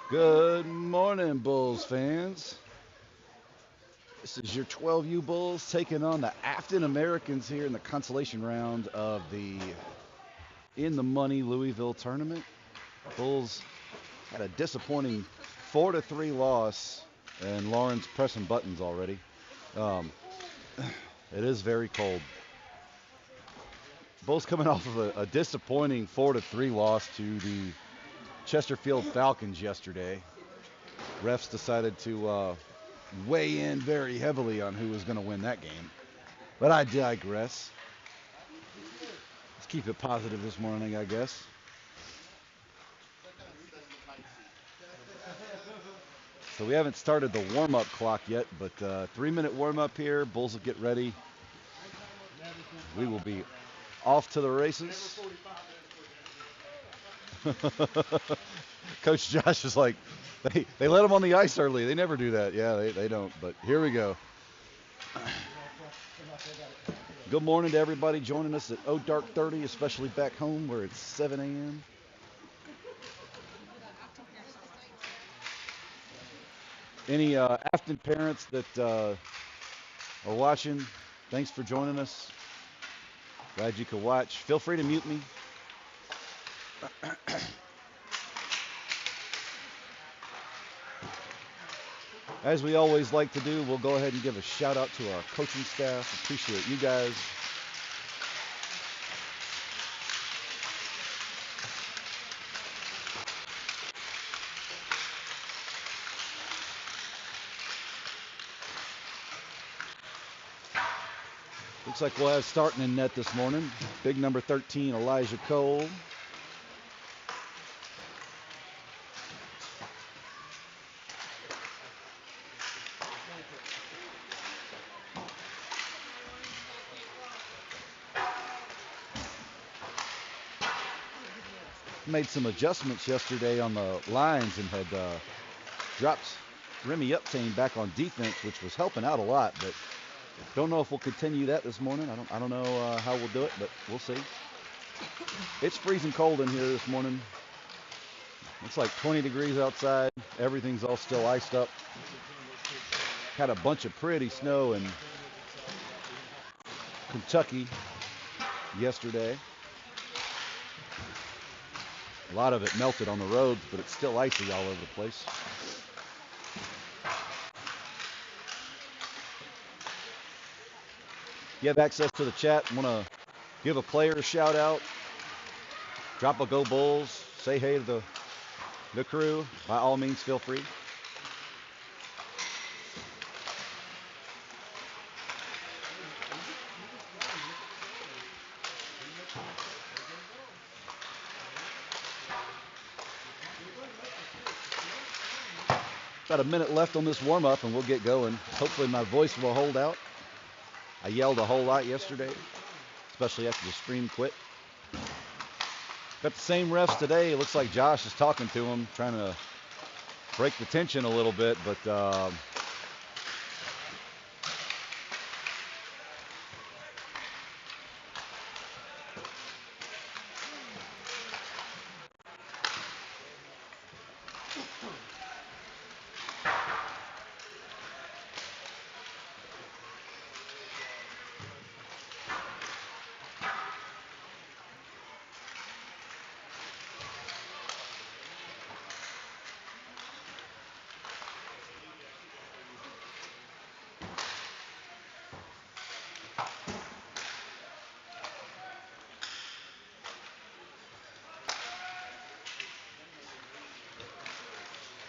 Good morning, Bulls fans. This is your 12U Bulls taking on the Affton Americans here in the consolation round of the In the Money Louisville tournament. Bulls had a disappointing 4-3 loss, and Lauren's pressing buttons already. Um, it is very cold. Bulls coming off of a disappointing 4-3 loss to the Chesterfield Falcons yesterday. Refs decided to weigh in very heavily on who was going to win that game. But I digress. Let's keep it positive this morning, I guess. So we haven't started the warm-up clock yet, but 3-minute warm-up here. Bulls will get ready. We will be off to the races. Coach Josh is like, they let him on the ice early. They never do that. Yeah, they don't. But here we go. Good morning to everybody joining us at O Dark 30, especially back home where it's 7 a.m. Any Afton parents that are watching, thanks for joining us. Glad you could watch. Feel free to mute me. As we always like to do, we'll go ahead and give a shout out to our coaching staff. Appreciate you guys. Looks like we'll have starting in net this morning. Big number 13, Elijah Cole. Made some adjustments yesterday on the lines and had dropped Remy Uptain back on defense, which was helping out a lot. But don't know if we'll continue that this morning. I don't know how we'll do it, but we'll see. It's freezing cold in here this morning. It's like 20 degrees outside. Everything's all still iced up. Had a bunch of pretty snow in Kentucky yesterday. A lot of it melted on the roads, but it's still icy all over the place. You have access to the chat. Want to give a player a shout out, drop a Go Bulls, say hey to the crew. By all means, feel free. About a minute left on this warm up, and we'll get going. Hopefully, my voice will hold out. I yelled a whole lot yesterday, especially after the stream quit. Got the same refs today. It looks like Josh is talking to him, trying to break the tension a little bit, but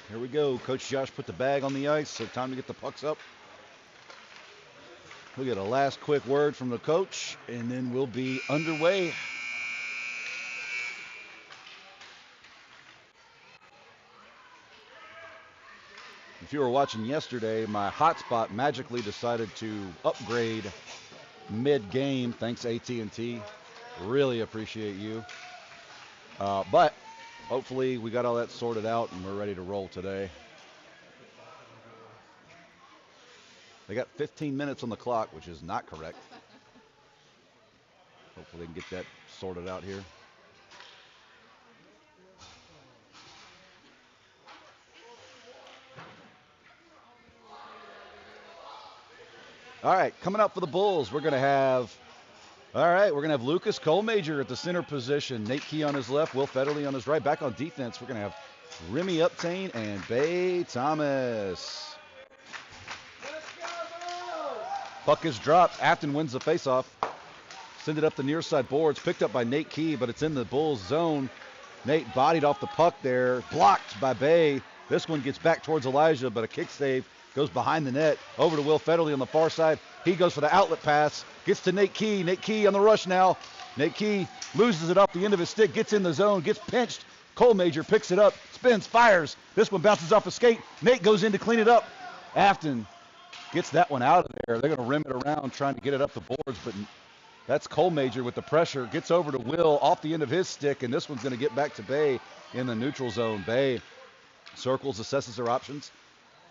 here we go. Coach Josh put the bag on the ice, so time to get the pucks up. We'll get a last quick word from the coach, and then we'll be underway. If you were watching yesterday, my hotspot magically decided to upgrade mid-game. Thanks, AT&T. Really appreciate you. But hopefully we got all that sorted out and we're ready to roll today. They got 15 minutes on the clock, which is not correct. Hopefully they can get that sorted out here. All right, coming up for the Bulls, we're going to have Lucas Colmajor at the center position. Nate Key on his left, Will Federley on his right. Back on defense, we're going to have Remy Uptain and Bay Thomas. Puck is dropped. Affton wins the faceoff. Send it up the near side boards. Picked up by Nate Key, but it's in the Bulls zone. Nate bodied off the puck there. Blocked by Bay. This one gets back towards Elijah, but a kick save goes behind the net. Over to Will Federley on the far side. He goes for the outlet pass. Gets to Nate Key. Nate Key on the rush now. Nate Key loses it off the end of his stick. Gets in the zone. Gets pinched. Colmajor picks it up. Spins. Fires. This one bounces off a skate. Nate goes in to clean it up. Affton gets that one out of there. They're going to rim it around trying to get it up the boards, but that's Colmajor with the pressure. Gets over to Will off the end of his stick, and this one's going to get back to Bay in the neutral zone. Bay circles, assesses her options.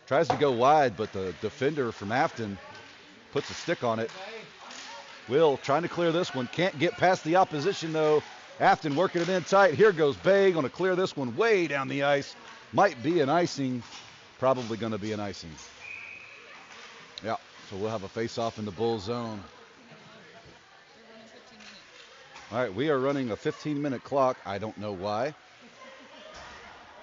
Tries to go wide, but the defender from Affton puts a stick on it. Will trying to clear this one. Can't get past the opposition, though. Afton working it in tight. Here goes Bay. Going to clear this one way down the ice. Might be an icing. Probably going to be an icing. Yeah, so we'll have a face-off in the Bull zone. All right, we are running a 15-minute clock. I don't know why.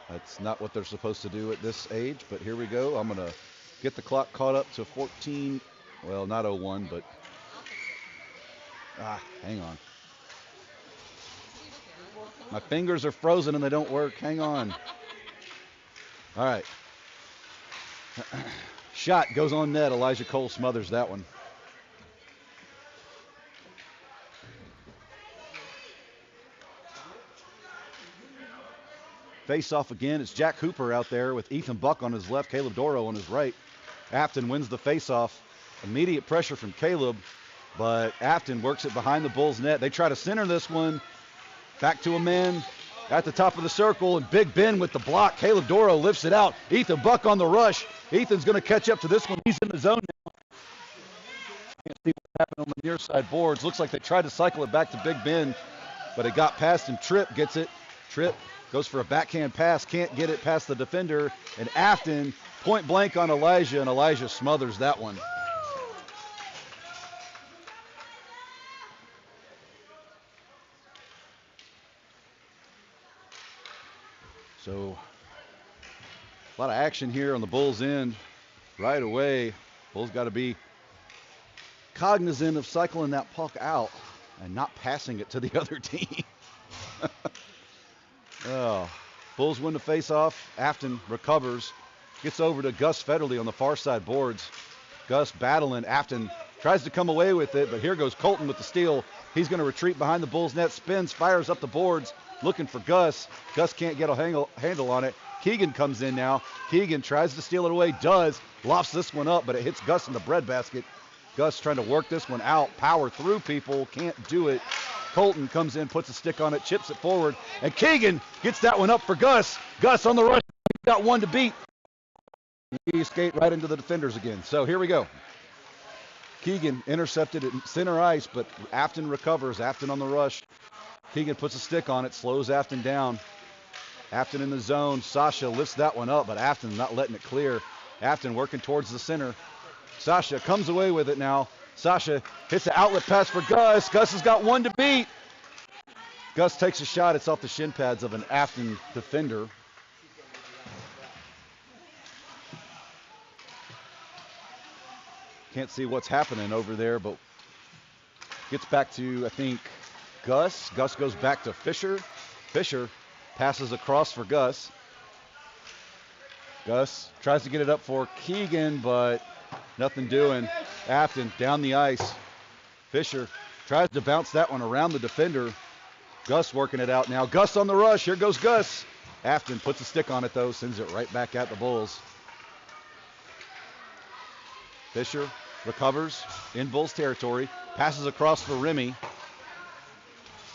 That's not what they're supposed to do at this age, but here we go. I'm going to get the clock caught up to 14. Well, not 01, but hang on. My fingers are frozen and they don't work. Hang on. All right. Shot goes on net. Elijah Cole smothers that one. Face off again. It's Jack Hooper out there with Ethan Buck on his left, Caleb Doro on his right. Affton wins the face off. Immediate pressure from Caleb, but Affton works it behind the Bulls net. They try to center this one. Back to a man at the top of the circle, and Big Ben with the block. Caleb Doro lifts it out. Ethan Buck on the rush. Ethan's going to catch up to this one. He's in the zone now. Can't see what happened on the near side boards. Looks like they tried to cycle it back to Big Ben, but it got past him. Tripp gets it. Tripp goes for a backhand pass. Can't get it past the defender. And Affton point blank on Elijah, and Elijah smothers that one. So a lot of action here on the Bulls' end right away. Bulls got to be cognizant of cycling that puck out and not passing it to the other team. Bulls win the face-off. Affton recovers. Gets over to Gus Federley on the far side boards. Gus battling. Affton tries to come away with it, but here goes Colton with the steal. He's going to retreat behind the Bulls net. Spins, fires up the boards. Looking for Gus. Gus can't get a handle on it. Keegan comes in now. Keegan tries to steal it away. Does. Lofts this one up, but it hits Gus in the breadbasket. Gus trying to work this one out. Power through people. Can't do it. Colton comes in, puts a stick on it, chips it forward. And Keegan gets that one up for Gus. Gus on the rush. Got one to beat. He skate right into the defenders again. So here we go. Keegan intercepted at center ice, but Affton recovers. Affton on the rush. Keegan puts a stick on it, slows Affton down. Affton in the zone. Sasha lifts that one up, but Affton not letting it clear. Affton working towards the center. Sasha comes away with it now. Sasha hits the outlet pass for Gus. Gus has got one to beat. Gus takes a shot. It's off the shin pads of an Affton defender. Can't see what's happening over there, but gets back to, I think, Gus. Gus goes back to Fisher. Fisher passes across for Gus. Gus tries to get it up for Keegan, but nothing doing. Affton down the ice. Fisher tries to bounce that one around the defender. Gus working it out now. Gus on the rush. Here goes Gus. Affton puts a stick on it, though. Sends it right back at the Bulls. Fisher recovers in Bulls territory. Passes across for Remy.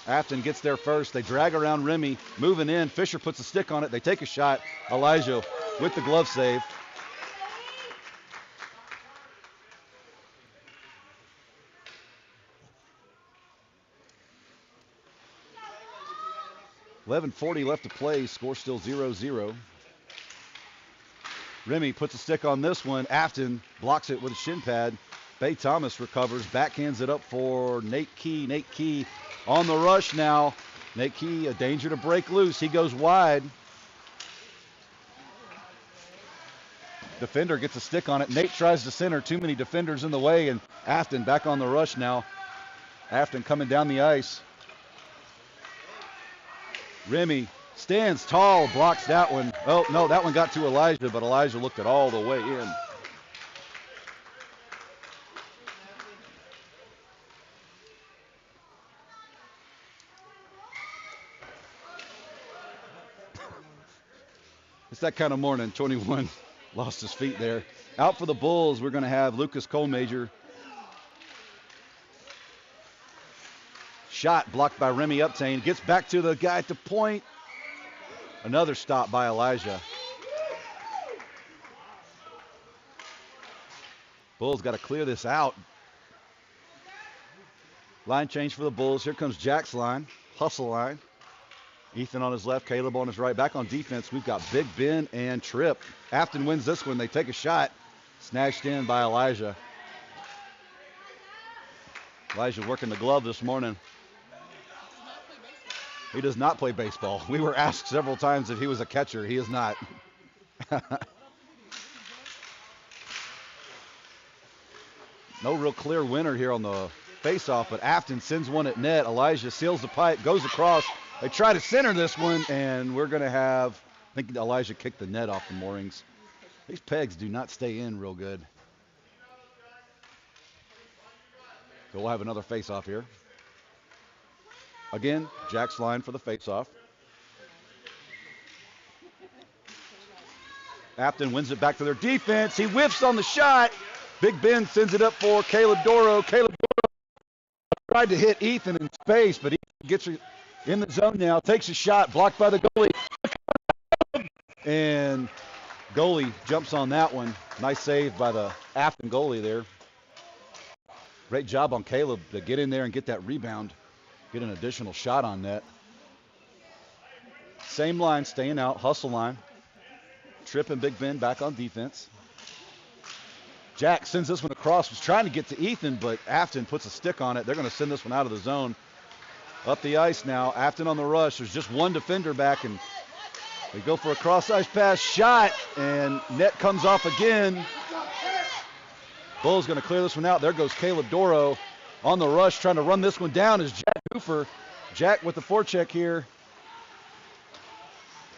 Affton gets there first. They drag around Remy. Moving in. Fisher puts a stick on it. They take a shot. Elijah with the glove save. .11:40 left to play. Score still 0-0. Remy puts a stick on this one. Affton blocks it with a shin pad. Bay Thomas recovers, backhands it up for Nate Key. Nate Key on the rush now. Nate Key, a danger to break loose. He goes wide. Defender gets a stick on it. Nate tries to center. Too many defenders in the way, and Affton back on the rush now. Affton coming down the ice. Remy stands tall, blocks that one. Oh, no, that one got to Elijah, but Elijah looked it all the way in. It's that kind of morning. 21 lost his feet there. Out for the Bulls, we're going to have Lucas Colmajor. Shot blocked by Remy Uptain. Gets back to the guy at the point. Another stop by Elijah. Bulls got to clear this out. Line change for the Bulls. Here comes Jack's line. Hustle line. Ethan on his left, Caleb on his right. Back on defense, we've got Big Ben and Tripp. Affton wins this one. They take a shot. Snatched in by Elijah. Elijah working the glove this morning. He does not play baseball. We were asked several times if he was a catcher. He is not. No real clear winner here on the faceoff, but Affton sends one at net. Elijah seals the pipe, goes across. They try to center this one, and we're going to have, I think Elijah kicked the net off the moorings. These pegs do not stay in real good. So we'll have another faceoff here. Again, Jack's line for the faceoff. Affton wins it back to their defense. He whiffs on the shot. Big Ben sends it up for Caleb Doro. Caleb Doro tried to hit Ethan in space, but he gets in the zone now. Takes a shot, blocked by the goalie. And goalie jumps on that one. Nice save by the Affton goalie there. Great job on Caleb to get in there and get that rebound. Get an additional shot on net. Same line, staying out, hustle line. Tripp and Big Ben back on defense. Jack sends this one across, was trying to get to Ethan, but Affton puts a stick on it. They're going to send this one out of the zone. Up the ice now, Affton on the rush. There's just one defender back, and they go for a cross-ice pass, shot, and net comes off again. Bull's going to clear this one out. There goes Caleb Doro on the rush, trying to run this one down is Jack Hoofer. Jack with the forecheck here.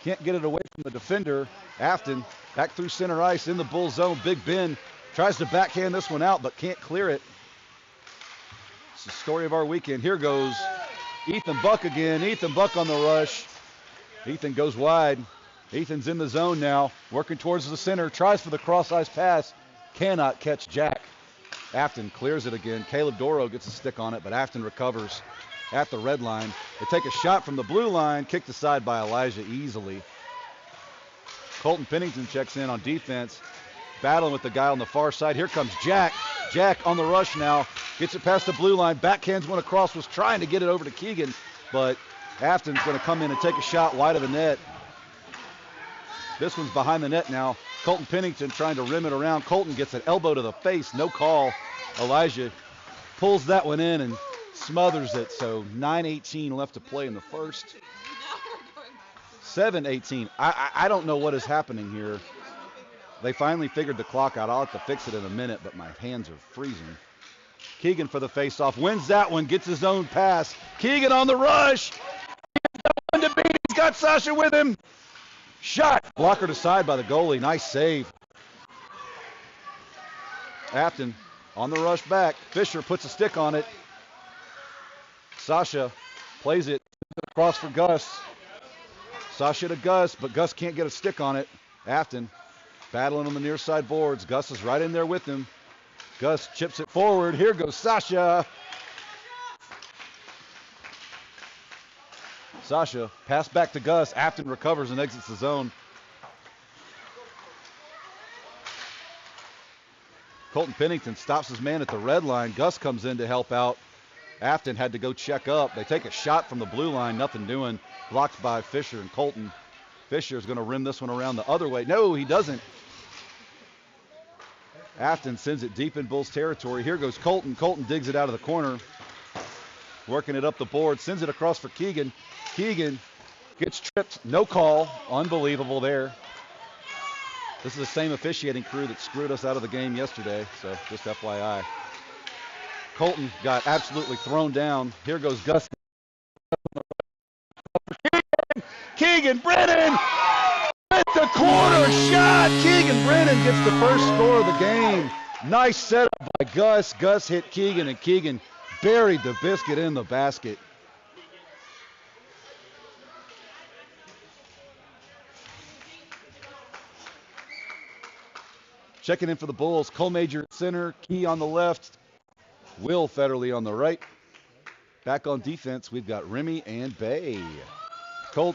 Can't get it away from the defender. Affton back through center ice in the Bull zone. Big Ben tries to backhand this one out, but can't clear it. It's the story of our weekend. Here goes Ethan Buck again. Ethan Buck on the rush. Ethan goes wide. Ethan's in the zone now, working towards the center. Tries for the cross-ice pass. Cannot catch Jack. Affton clears it again. Caleb Doro gets a stick on it, but Affton recovers at the red line. They take a shot from the blue line, kicked aside by Elijah easily. Colton Pennington checks in on defense, battling with the guy on the far side. Here comes Jack. Jack on the rush now, gets it past the blue line, backhands one across, was trying to get it over to Keegan, but Affton's going to come in and take a shot wide of the net. This one's behind the net now. Colton Pennington trying to rim it around. Colton gets an elbow to the face, no call. Elijah pulls that one in and smothers it. So 9:18 left to play in the first. 7:18. I don't know what is happening here. They finally figured the clock out. I'll have to fix it in a minute, but my hands are freezing. Keegan for the faceoff. Wins that one, gets his own pass. Keegan on the rush. He's got Sasha with him. Shot. Blockered aside by the goalie. Nice save. Affton on the rush back. Fisher puts a stick on it. Sasha plays it across for Gus. Sasha to Gus, but Gus can't get a stick on it. Affton battling on the near side boards. Gus is right in there with him. Gus chips it forward. Here goes Sasha. Sasha, pass back to Gus. Affton recovers and exits the zone. Colton Pennington stops his man at the red line. Gus comes in to help out. Affton had to go check up. They take a shot from the blue line, nothing doing. Blocked by Fisher and Colton. Fisher is going to rim this one around the other way. No, he doesn't. Affton sends it deep in Bulls territory. Here goes Colton. Colton digs it out of the corner. Working it up the board. Sends it across for Keegan. Keegan gets tripped. No call. Unbelievable there. This is the same officiating crew that screwed us out of the game yesterday. So just FYI. Colton got absolutely thrown down. Here goes Gus. Keegan Brennan with the corner shot. Keegan Brennan gets the first score of the game. Nice setup by Gus. Gus hit Keegan, and Keegan buried the biscuit in the basket. Checking in for the Bulls, Cole Major at center, Key on the left, Will Federley on the right. Back on defense, we've got Remy and Bay. Cole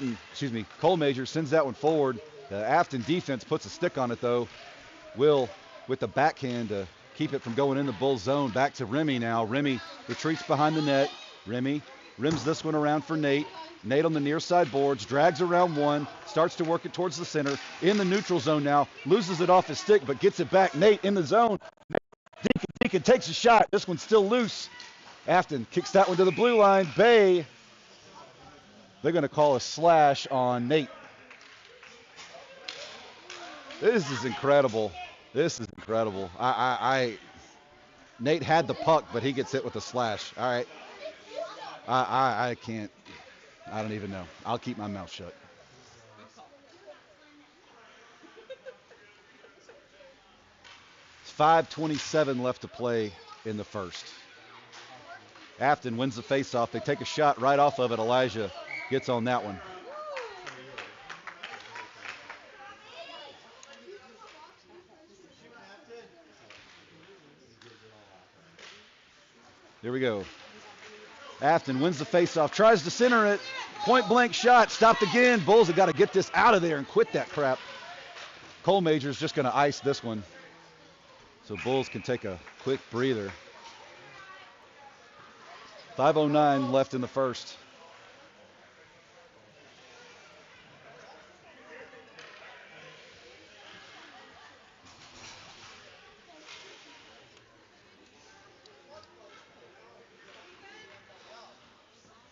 Major sends that one forward. The Affton defense puts a stick on it though. Will with the backhand to keep it from going in the Bulls zone. Back to Remy now. Remy retreats behind the net. Remy rims this one around for Nate. Nate on the near side boards, drags around one, starts to work it towards the center. In the neutral zone now, loses it off his stick, but gets it back. Nate in the zone. Deacon takes a shot. This one's still loose. Affton kicks that one to the blue line. Bay, they're going to call a slash on Nate. This is incredible. This is incredible. Nate had the puck, but he gets hit with a slash. All right. I can't. I don't even know. I'll keep my mouth shut. It's 5:27 left to play in the first. Affton wins the faceoff. They take a shot right off of it. Elijah gets on that one. Here we go. Affton wins the faceoff, tries to center it. Point blank shot, stopped again. Bulls have got to get this out of there and quit that crap. Cole Major's just going to ice this one. So Bulls can take a quick breather. 5:09 left in the first.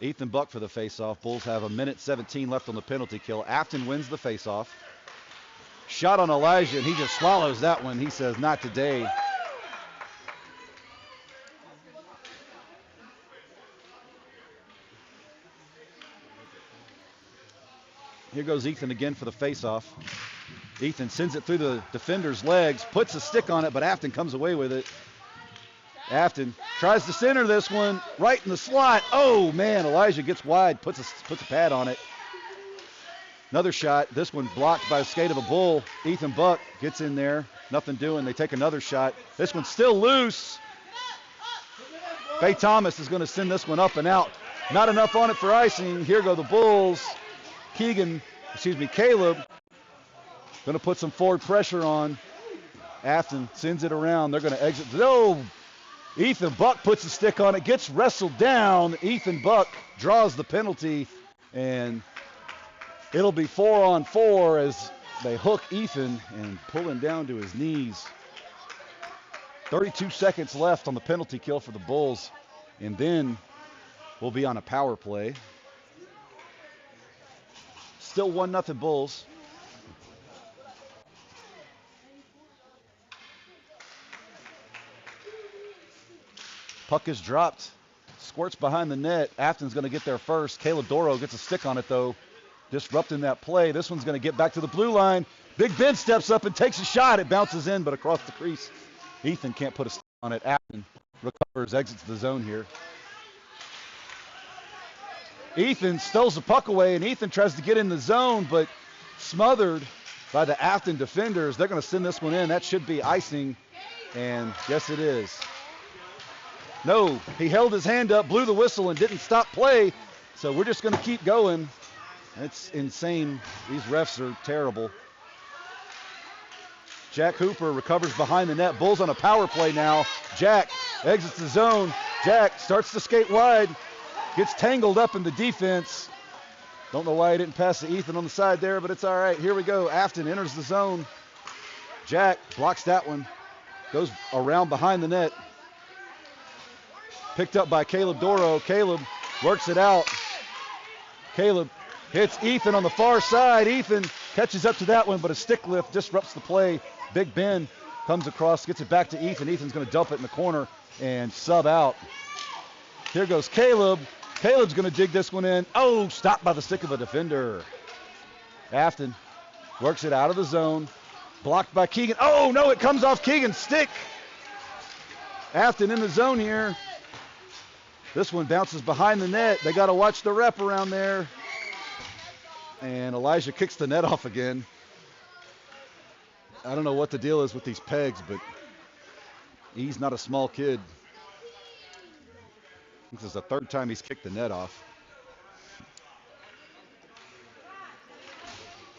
Ethan Buck for the faceoff. Bulls have 1:17 left on the penalty kill. Affton wins the faceoff. Shot on Elijah, and he just swallows that one. He says, not today. Here goes Ethan again for the faceoff. Ethan sends it through the defender's legs, puts a stick on it, but Affton comes away with it. Affton tries to center this one right in the slot. Oh, man, Elijah gets wide, puts a pad on it. Another shot. This one blocked by the skate of a Bull. Ethan Buck gets in there. Nothing doing. They take another shot. This one's still loose. Bay Thomas is going to send this one up and out. Not enough on it for icing. Here go the Bulls. Caleb going to put some forward pressure on. Affton sends it around. They're going to exit. Oh! Ethan Buck puts a stick on it, gets wrestled down. Ethan Buck draws the penalty, and it'll be 4-on-4 as they hook Ethan and pull him down to his knees. 32 seconds left on the penalty kill for the Bulls, and then we'll be on a power play. Still 1-0 Bulls. Puck is dropped. Squirts behind the net. Affton's going to get there first. Caleb Doro gets a stick on it, though, disrupting that play. This one's going to get back to the blue line. Big Ben steps up and takes a shot. It bounces in, but across the crease. Ethan can't put a stick on it. Affton recovers, exits the zone here. Ethan steals the puck away, and Ethan tries to get in the zone, but smothered by the Affton defenders. They're going to send this one in. That should be icing, and yes, it is. No, he held his hand up, blew the whistle, and didn't stop play. So we're just going to keep going. It's insane. These refs are terrible. Jack Hooper recovers behind the net. Bulls on a power play now. Jack exits the zone. Jack starts to skate wide. Gets tangled up in the defense. Don't know why he didn't pass to Ethan on the side there, but it's all right. Here we go. Affton enters the zone. Jack blocks that one. Goes around behind the net. Picked up by Caleb Doro. Caleb works it out. Caleb hits Ethan on the far side. Ethan catches up to that one, but a stick lift disrupts the play. Big Ben comes across, gets it back to Ethan. Ethan's going to dump it in the corner and sub out. Here goes Caleb. Caleb's going to dig this one in. Oh, stopped by the stick of a defender. Affton works it out of the zone. Blocked by Keegan. Oh, no, it comes off Keegan's stick. Affton in the zone here. This one bounces behind the net. They got to watch the rep around there. And Elijah kicks the net off again. I don't know what the deal is with these pegs, but he's not a small kid. This is the third time he's kicked the net off.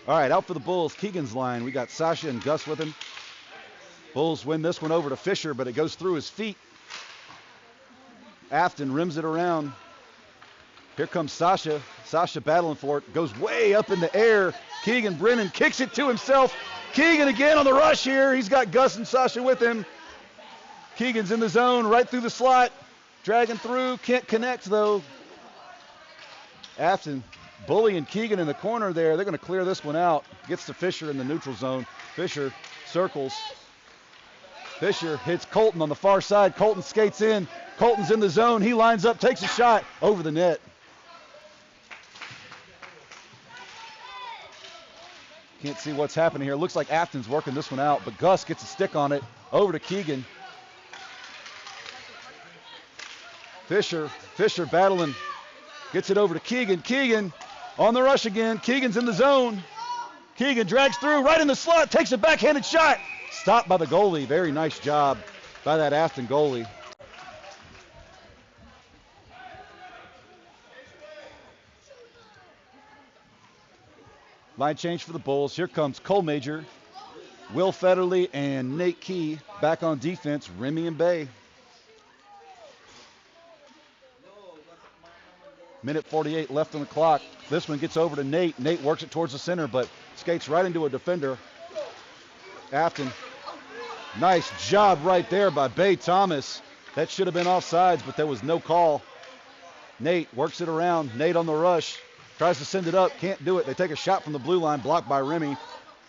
All right, out for the Bulls. Keegan's line. We got Sasha and Gus with him. Bulls win this one over to Fisher, but it goes through his feet. Affton rims it around. Here comes Sasha. Sasha battling for it. Goes way up in the air. Keegan Brennan kicks it to himself. Keegan again on the rush here. He's got Gus and Sasha with him. Keegan's in the zone right through the slot. Dragging through. Can't connect though. Affton bullying Keegan in the corner there. They're going to clear this one out. Gets to Fisher in the neutral zone. Fisher circles. Fisher hits Colton on the far side. Colton skates in. Colton's in the zone. He lines up, takes a shot over the net. Can't see what's happening here. Looks like Affton's working this one out, but Gus gets a stick on it. Over to Keegan. Fisher battling. Gets it over to Keegan. Keegan on the rush again. Keegan's in the zone. Keegan drags through, right in the slot, takes a backhanded shot. Stopped by the goalie. Very nice job by that Affton goalie. Line change for the Bulls. Here comes Cole Major, Will Federley, and Nate Key back on defense. Remy and Bay. Minute 48 left on the clock. This one gets over to Nate. Nate works it towards the center, but skates right into a defender. Affton. Nice job right there by Bay Thomas. That should have been offsides, but there was no call. Nate works it around. Nate on the rush. Tries to send it up. Can't do it. They take a shot from the blue line. Blocked by Remy.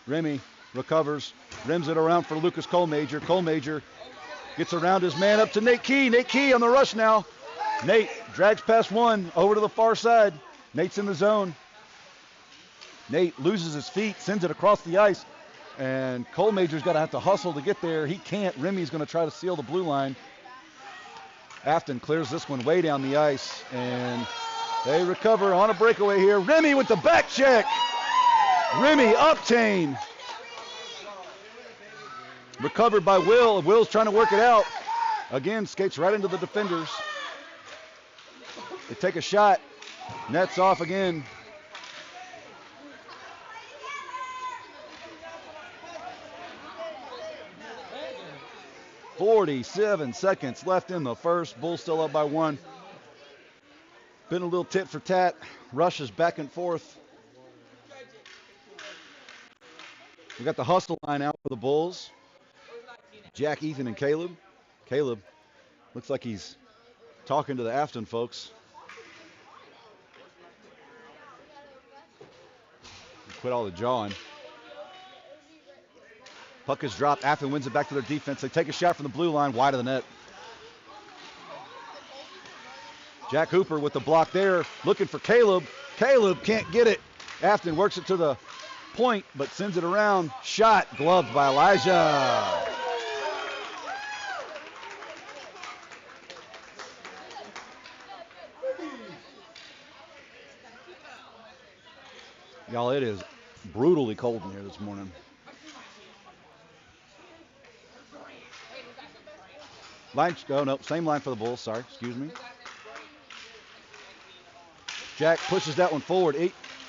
Remy recovers. Rims it around for Lucas Colmajor. Colmajor gets around his man up to Nate Key. Nate Key on the rush now. Nate drags past one. Over to the far side. Nate's in the zone. Nate loses his feet. Sends it across the ice. And Colmajor's got to have to hustle to get there. He can't. Remy's going to try to seal the blue line. Affton clears this one way down the ice. And they recover on a breakaway here. Remy with the back check. Remy Uptain. Recovered by Will. Will's trying to work it out. Again, skates right into the defenders. They take a shot. Nets off again. .47 seconds left in the first. Bulls still up by one. Been a little tit for tat. Rushes back and forth. We got the hustle line out for the Bulls. Jack, Ethan, and Caleb. Caleb looks like he's talking to the Affton folks. Quit all the jawing. Puck is dropped. Affton wins it back to their defense. They take a shot from the blue line, wide of the net. Jack Hooper with the block there, looking for Caleb. Caleb can't get it. Affton works it to the point, but sends it around. Shot, gloved by Elijah. Y'all, it is brutally cold in here this morning. Line, oh no, same line for the Bulls, sorry, excuse me. Jack pushes that one forward.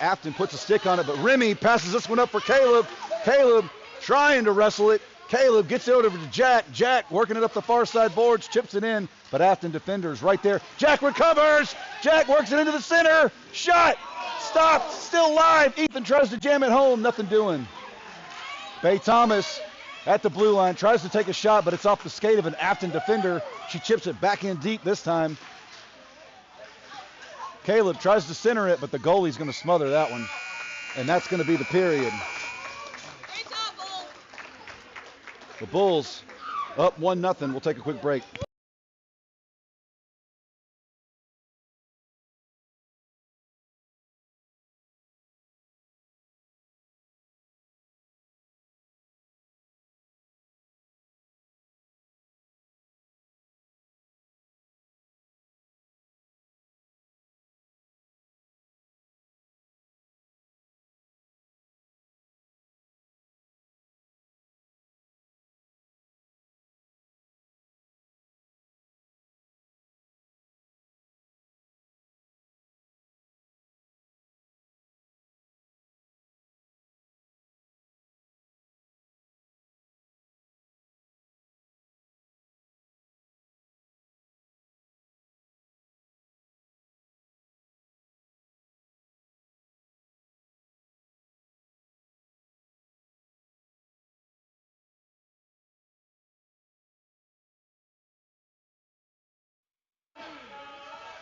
Affton puts a stick on it, but Remy passes this one up for Caleb. Caleb trying to wrestle it. Caleb gets it over to Jack. Jack working it up the far side boards, chips it in, but Affton defenders right there. Jack recovers. Jack works it into the center. Shot. Stopped. Still live. Ethan tries to jam it home. Nothing doing. Bay Thomas at the blue line, tries to take a shot, but it's off the skate of an Affton defender. She chips it back in deep this time. Caleb tries to center it, but the goalie's going to smother that one. And that's going to be the period. The Bulls up 1-0. We'll take a quick break.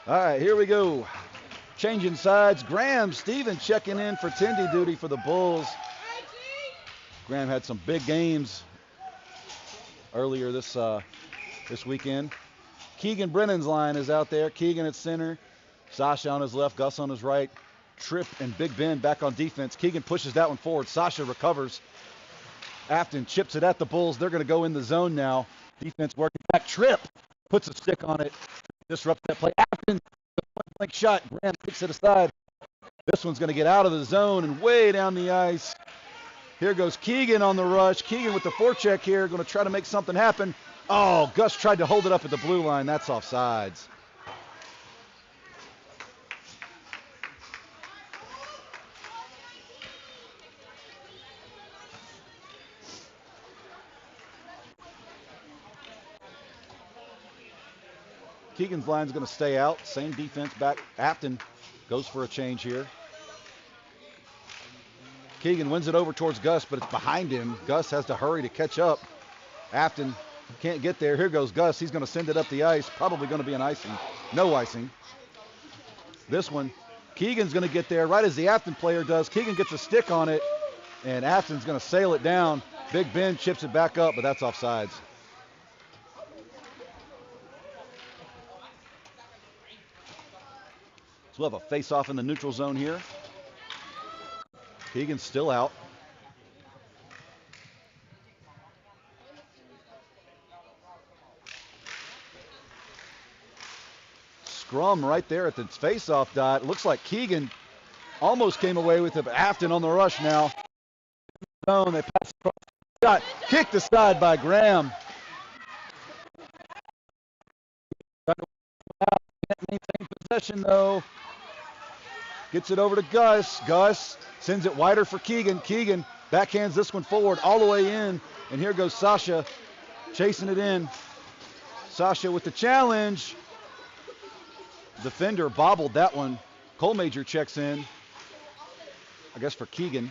All right, here we go. Changing sides. Graham Stevens checking in for Tindy duty for the Bulls. Graham had some big games earlier this weekend. Keegan Brennan's line is out there. Keegan at center. Sasha on his left, Gus on his right. Tripp and Big Ben back on defense. Keegan pushes that one forward. Sasha recovers. Afton chips it at the Bulls. They're going to go in the zone now. Defense working back. Tripp puts a stick on it. Disrupts that play. Affton, the point-blank shot. Graham kicks it aside. This one's going to get out of the zone and way down the ice. Here goes Keegan on the rush. Keegan with the forecheck here, going to try to make something happen. Oh, Gus tried to hold it up at the blue line. That's offsides. Keegan's line's going to stay out. Same defense back. Affton goes for a change here. Keegan wins it over towards Gus, but it's behind him. Gus has to hurry to catch up. Afton can't get there. Here goes Gus. He's going to send it up the ice. Probably going to be an icing. No icing. This one, Keegan's going to get there right as the Affton player does. Keegan gets a stick on it, and Afton's going to sail it down. Big Ben chips it back up, but that's offsides. So we'll have a face-off in the neutral zone here. Keegan's still out. Scrum right there at the face-off dot. Looks like Keegan almost came away with it, but Affton on the rush now. Zone, they pass across. Shot kicked aside by Graham. Can't maintain possession though. Gets it over to Gus. Gus sends it wider for Keegan. Keegan backhands this one forward all the way in. And here goes Sasha chasing it in. Sasha with the challenge. Defender bobbled that one. Cole Major checks in. I guess for Keegan.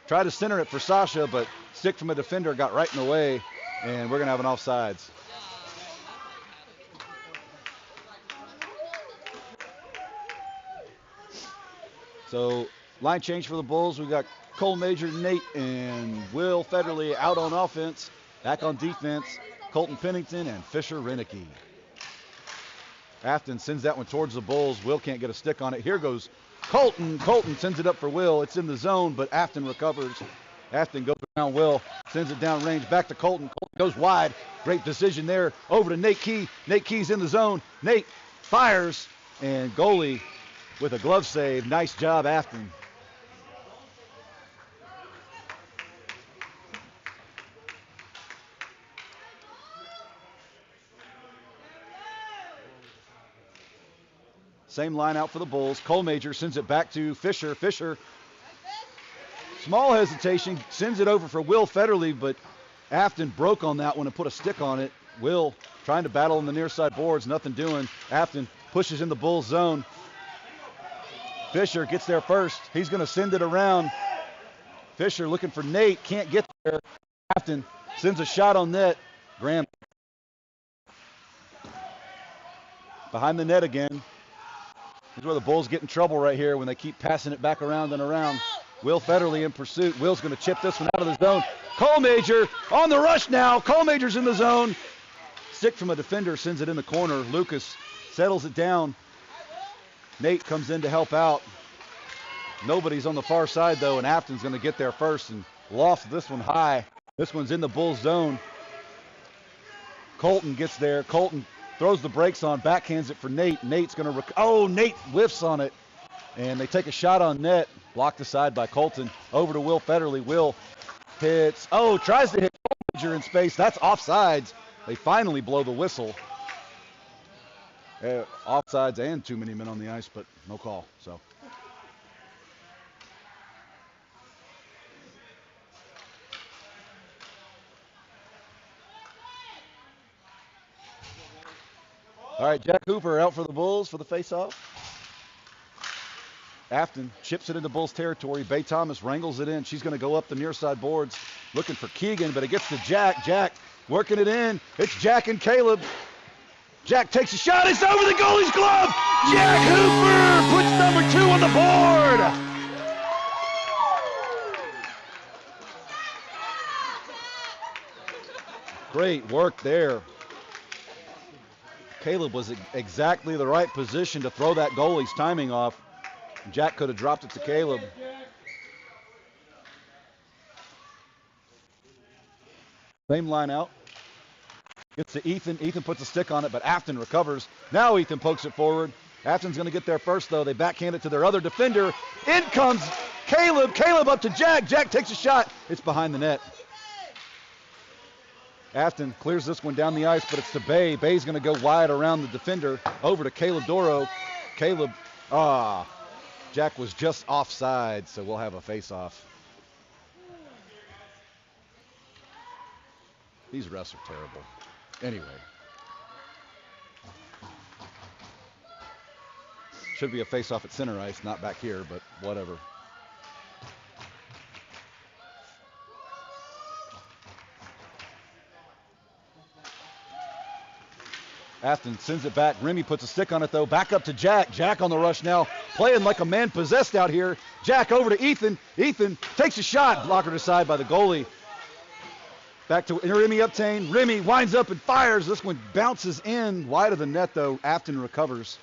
Tried to center it for Sasha, but stick from a defender got right in the way. And we're going to have an offsides. So line change for the Bulls. We got Cole Major, Nate, and Will Federley out on offense. Back on defense, Colton Pennington and Fisher Renicky. Affton sends that one towards the Bulls. Will can't get a stick on it. Here goes Colton. Colton sends it up for Will. It's in the zone, but Affton recovers. Affton goes around Will, sends it down range, back to Colton. Colton goes wide. Great decision there. Over to Nate Key. Nate Key's in the zone. Nate fires, and goalie with a glove save. Nice job, Affton. Same line out for the Bulls. Cole Major sends it back to Fisher. Fisher, small hesitation, sends it over for Will Federley, but Affton broke on that one and put a stick on it. Will trying to battle on the near side boards, nothing doing. Affton pushes in the Bulls zone. Fisher gets there first. He's going to send it around. Fisher looking for Nate, can't get there. Affton sends a shot on net. Graham behind the net again. This is where the Bulls get in trouble right here when they keep passing it back around and around. Will Federley in pursuit. Will's going to chip this one out of the zone. Colmajor on the rush now. Colmajor's in the zone. Stick from a defender sends it in the corner. Lucas settles it down. Nate comes in to help out. Nobody's on the far side, though, and Affton's going to get there first and loft this one high. This one's in the Bulls zone. Colton gets there. Colton throws the brakes on, backhands it for Nate. Nate's going to Nate whiffs on it, and they take a shot on net. Blocked aside by Colton. Over to Will Federley. Will hits. Tries to hit Colton in space. That's offsides. They finally blow the whistle. Offsides and too many men on the ice, but no call. So. All right, Jack Hooper out for the Bulls for the faceoff. Affton chips it into Bulls territory. Bay Thomas wrangles it in. She's going to go up the near side boards looking for Keegan, but it gets to Jack. Jack working it in. It's Jack and Caleb. Jack takes a shot. It's over the goalie's glove. Jack Hooper puts number 2 on the board. Great work there. Caleb was exactly the right position to throw that goalie's timing off. Jack could have dropped it to Caleb. Same line out. Gets to Ethan. Ethan puts a stick on it, but Affton recovers. Now Ethan pokes it forward. Affton's going to get there first, though. They backhand it to their other defender. In comes Caleb. Caleb up to Jack. Jack takes a shot. It's behind the net. Affton clears this one down the ice, but it's to Bay. Bay's going to go wide around the defender. Over to Caleb Doro. Caleb, Jack was just offside, so we'll have a face-off. These refs are terrible. Anyway. Should be a face-off at center ice, not back here, but whatever. Affton sends it back. Remy puts a stick on it, though. Back up to Jack. Jack on the rush now. Playing like a man possessed out here. Jack over to Ethan. Ethan takes a shot. Blockered aside by the goalie. Back to Remy Uptain. Remy winds up and fires. This one bounces in. Wide of the net, though. Affton recovers.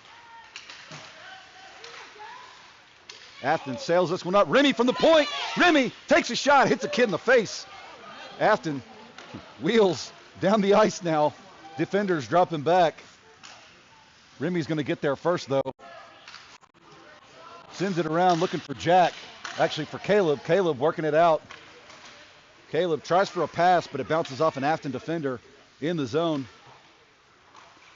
Affton sails this one up. Remy from the point. Remy takes a shot. Hits a kid in the face. Affton wheels down the ice now. Defenders dropping back. Remy's going to get there first, though. Sends it around looking for Jack. Actually, for Caleb. Caleb working it out. Caleb tries for a pass, but it bounces off an Affton defender in the zone.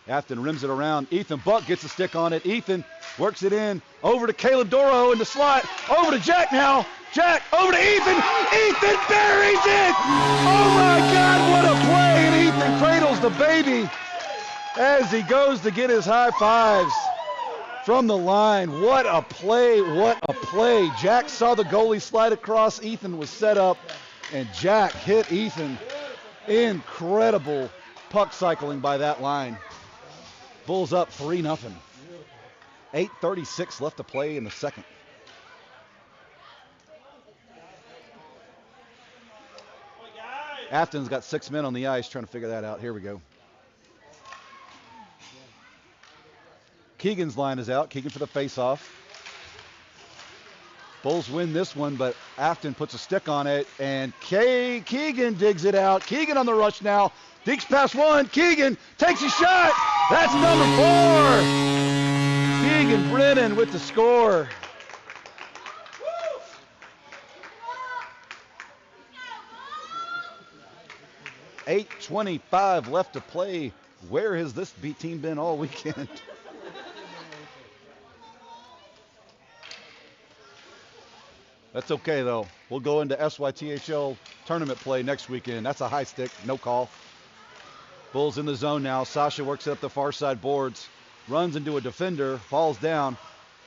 Affton rims it around. Ethan Buck gets a stick on it. Ethan works it in. Over to Caleb Doro in the slot. Over to Jack now. Jack over to Ethan. Ethan buries it. Oh, my God, what a play. And Ethan cradles the baby as he goes to get his high fives from the line. What a play. What a play. Jack saw the goalie slide across. Ethan was set up, and Jack hit Ethan. Incredible puck cycling by that line. Bulls up 3-0. 8:36 left to play in the second. Affton's got 6 men on the ice trying to figure that out. Here we go. Keegan's line is out. Keegan for the face-off. Bulls win this one, but Affton puts a stick on it, and Keegan digs it out. Keegan on the rush now. Dinks past one. Keegan takes a shot. That's number 4. Keegan Brennan with the score. $8:25 left to play. Where has this team been all weekend? That's okay, though. We'll go into SYTHL tournament play next weekend. That's a high stick, no call. Bulls in the zone now. Sasha works up the far side boards, runs into a defender, falls down.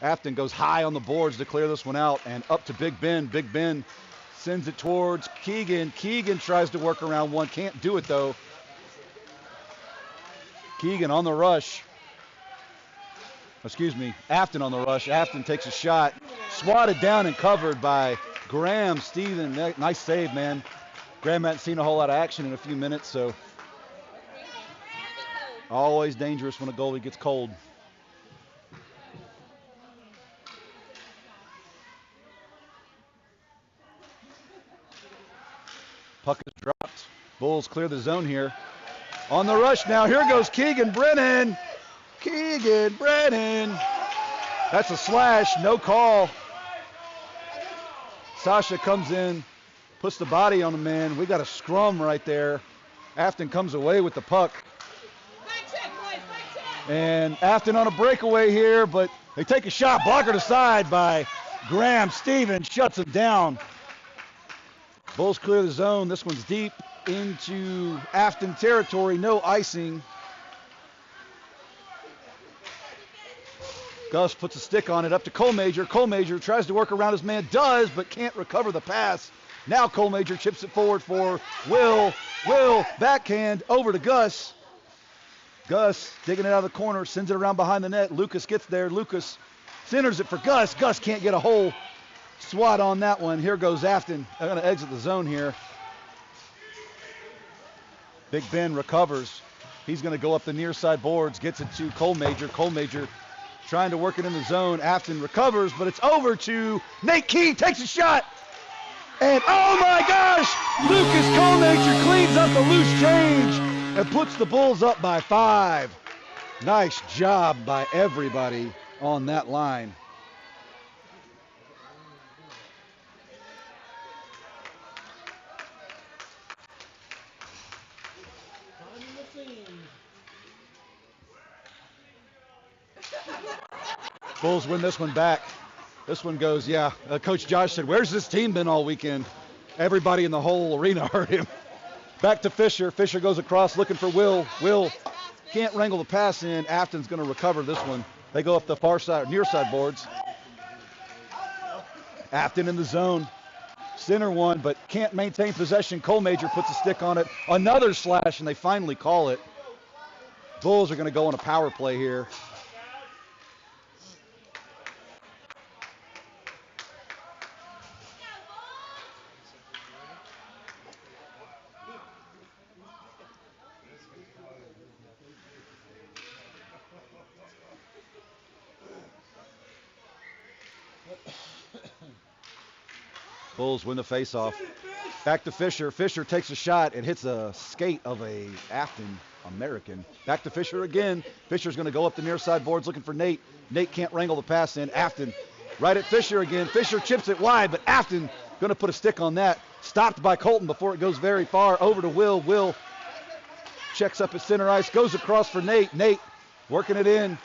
Affton goes high on the boards to clear this one out, and up to Big Ben. Big Ben Sends it towards Keegan. Keegan tries to work around one. Can't do it, though. Keegan on the rush. Excuse me, Affton on the rush. Affton takes a shot. Swatted down and covered by Graham Stephen. Nice save, man. Graham hasn't seen a whole lot of action in a few minutes, so always dangerous when a goalie gets cold. Puck is dropped. Bulls clear the zone here. On the rush now. Here goes Keegan Brennan. Keegan Brennan. That's a slash. No call. Sasha comes in, puts the body on the man. We got a scrum right there. Affton comes away with the puck. And Affton on a breakaway here, but they take a shot. Blocker to side by Graham Stevens. Shuts him down. Bulls clear the zone. This one's deep into Affton territory. No icing. Gus puts a stick on it up to Colmajor. Colmajor tries to work around his man. Does, but can't recover the pass. Now Colmajor chips it forward for Will. Will, backhand over to Gus. Gus digging it out of the corner. Sends it around behind the net. Lucas gets there. Lucas centers it for Gus. Gus can't get a hole. Swat on that one. Here goes Affton. They're going to exit the zone here. Big Ben recovers. He's going to go up the near side boards. Gets it to Colmajor. Colmajor trying to work it in the zone. Affton recovers, but it's over to Nate Key. Takes a shot. And oh my gosh! Lucas Colmajor cleans up the loose change and puts the Bulls up by 5. Nice job by everybody on that line. Bulls win this one back. This one goes, Coach Josh said, where's this team been all weekend? Everybody in the whole arena heard him. Back to Fisher. Fisher goes across looking for Will. Will can't wrangle the pass in. Afton's going to recover this one. They go up the far side, near side boards. Affton in the zone. Center one, but can't maintain possession. Colmajor puts a stick on it. Another slash, and they finally call it. Bulls are going to go on a power play here. Bulls win the faceoff. Back to Fisher. Fisher takes a shot and hits a skate of a Affton American. Back to Fisher again. Fisher's going to go up the near side boards looking for Nate. Nate can't wrangle the pass in. Affton right at Fisher again. Fisher chips it wide, but Affton going to put a stick on that. Stopped by Colton before it goes very far. Over to Will. Will checks up at center ice. Goes across for Nate. Nate working it in.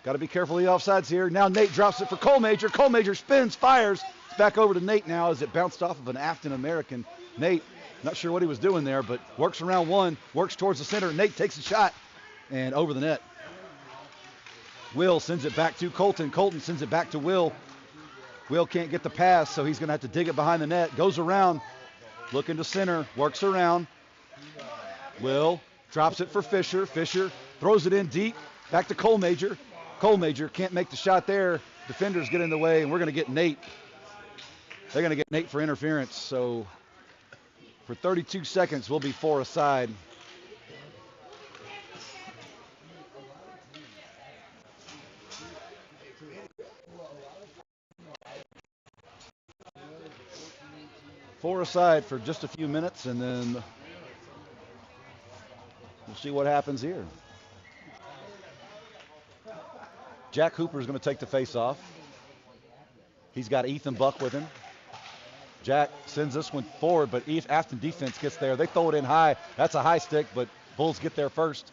Got to be careful of the offsides here. Now Nate drops it for Colmajor. Colmajor spins, fires. Back over to Nate now as it bounced off of an Affton American. Nate, not sure what he was doing there, but works around one, works towards the center. Nate takes a shot and over the net. Will sends it back to Colton. Colton sends it back to Will. Will can't get the pass, so he's going to have to dig it behind the net. Goes around, looking to center, works around. Will drops it for Fisher. Fisher throws it in deep, back to Colmajor. Colmajor can't make the shot there. Defenders get in the way, and we're going to get Nate. They're going to get Nate for interference. So for 32 seconds, we'll be 4 aside. Four aside for just a few minutes, and then we'll see what happens here. Jack Hooper is going to take the face-off. He's got Ethan Buck with him. Jack sends this one forward, but Affton defense gets there. They throw it in high. That's a high stick, but Bulls get there first.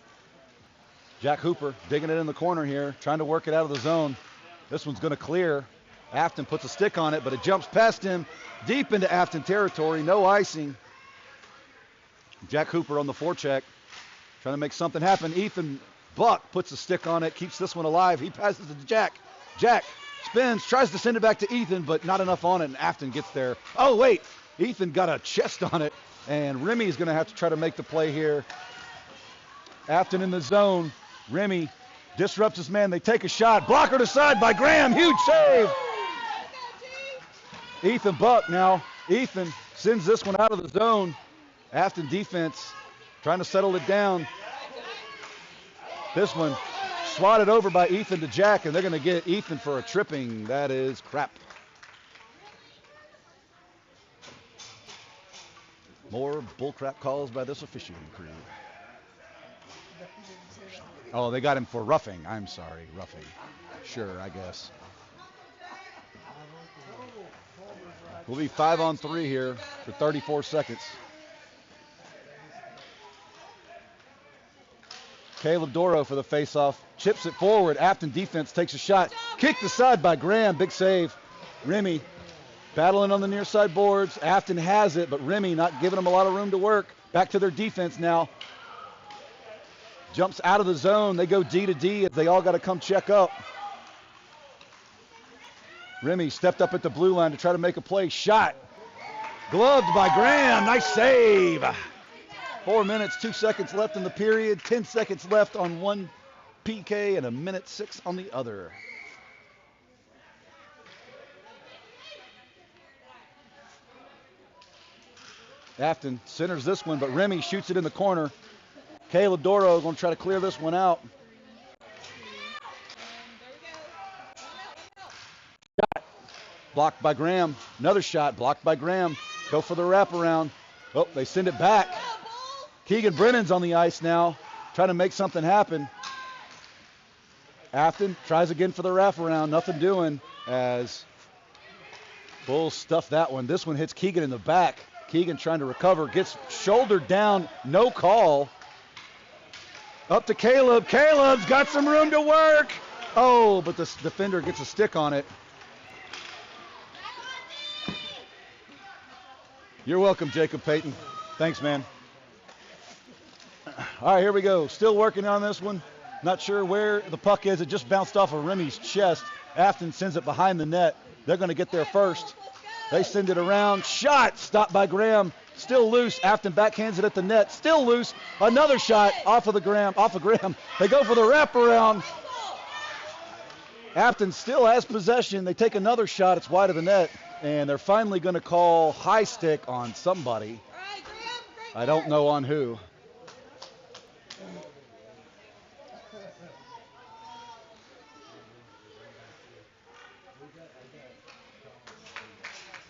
Jack Hooper digging it in the corner here, trying to work it out of the zone. This one's going to clear. Affton puts a stick on it, but it jumps past him deep into Affton territory. No icing. Jack Hooper on the forecheck, trying to make something happen. Ethan Buck puts a stick on it, keeps this one alive. He passes it to Jack. Jack spins, tries to send it back to Ethan, but not enough on it, and Affton gets there. Oh, wait. Ethan got a chest on it, and Remy is going to have to try to make the play here. Affton in the zone. Remy disrupts his man. They take a shot. Blocker to side by Graham. Huge save. Ethan Buck now. Ethan sends this one out of the zone. Affton defense trying to settle it down. This one swatted over by Ethan to Jack, and they're going to get Ethan for a tripping. That is crap. More bullcrap calls by this officiating crew. Oh, they got him for roughing. I'm sorry, roughing. Sure, I guess. We'll be 5-on-3 here for 34 seconds. Caleb Doro for the faceoff. Chips it forward. Affton defense takes a shot. Kicked aside by Graham. Big save. Remy battling on the near side boards. Affton has it, but Remy not giving them a lot of room to work. Back to their defense now. Jumps out of the zone. They go D to D as they all got to come check up. Remy stepped up at the blue line to try to make a play. Shot. Gloved by Graham. Nice save. 4 minutes, 2 seconds left in the period. 10 seconds left on one PK and 1:06 on the other. Affton centers this one, but Remy shoots it in the corner. Caleb Doro going to try to clear this one out. Shot blocked by Graham. Another shot blocked by Graham. Go for the wraparound. Oh, they send it back. Keegan Brennan's on the ice now, trying to make something happen. Affton tries again for the wraparound. Nothing doing as Bulls stuff that one. This one hits Keegan in the back. Keegan trying to recover, gets shouldered down, no call. Up to Caleb. Caleb's got some room to work. Oh, but the defender gets a stick on it. You're welcome, Jacob Payton. Thanks, man. All right, here we go. Still working on this one. Not sure where the puck is. It just bounced off of Remy's chest. Affton sends it behind the net. They're going to get there first. They send it around. Shot stopped by Graham. Still loose. Affton backhands it at the net. Still loose. Another shot off of Graham. They go for the wraparound. Affton still has possession. They take another shot. It's wide of the net. And they're finally going to call high stick on somebody. I don't know on who.